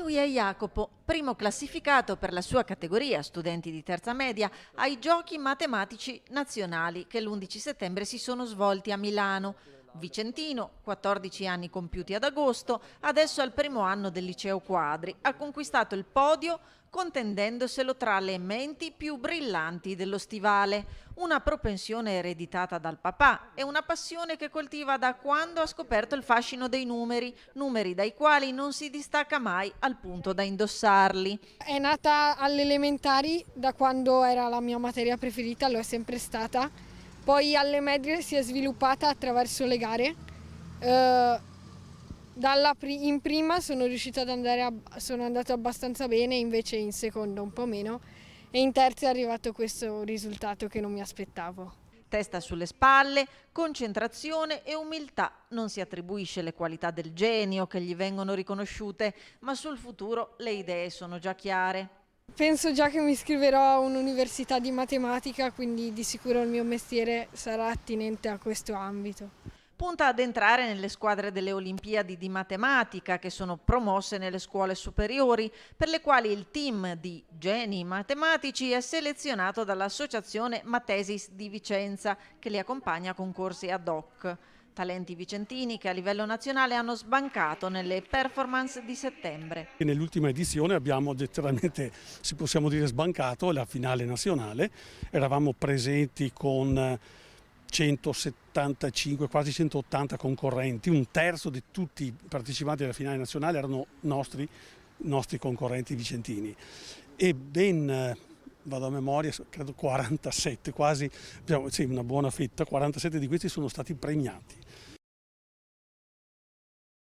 Lui è Jacopo, primo classificato per la sua categoria, studenti di terza media, ai Giochi Matematici Nazionali che l'11 settembre si sono svolti a Milano. Vicentino, 14 anni compiuti ad agosto, adesso al primo anno del liceo Quadri, ha conquistato il podio contendendoselo tra le menti più brillanti dello stivale. Una propensione ereditata dal papà e una passione che coltiva da quando ha scoperto il fascino dei numeri dai quali non si distacca mai al punto da indossarli. È nata alle elementari, da quando era la mia materia preferita, lo è sempre stata. Poi alle medie si è sviluppata attraverso le gare. In prima sono riuscita sono andato abbastanza bene, invece in seconda un po' meno, e in terza è arrivato questo risultato che non mi aspettavo. Testa sulle spalle, concentrazione e umiltà. Non si attribuisce le qualità del genio che gli vengono riconosciute, ma sul futuro le idee sono già chiare. Penso già che mi iscriverò a un'università di matematica, quindi di sicuro il mio mestiere sarà attinente a questo ambito. Punta ad entrare nelle squadre delle Olimpiadi di matematica che sono promosse nelle scuole superiori, per le quali il team di geni matematici è selezionato dall'Associazione Matesis di Vicenza, che li accompagna a concorsi ad hoc. Talenti vicentini che a livello nazionale hanno sbancato nelle performance di settembre. Nell'ultima edizione abbiamo letteralmente, se possiamo dire, sbancato la finale nazionale. Eravamo presenti con 175, quasi 180 concorrenti, un terzo di tutti i partecipanti alla finale nazionale erano nostri concorrenti vicentini e ben, vado a memoria, credo 47, quasi, sì, una buona fetta, 47 di questi sono stati premiati.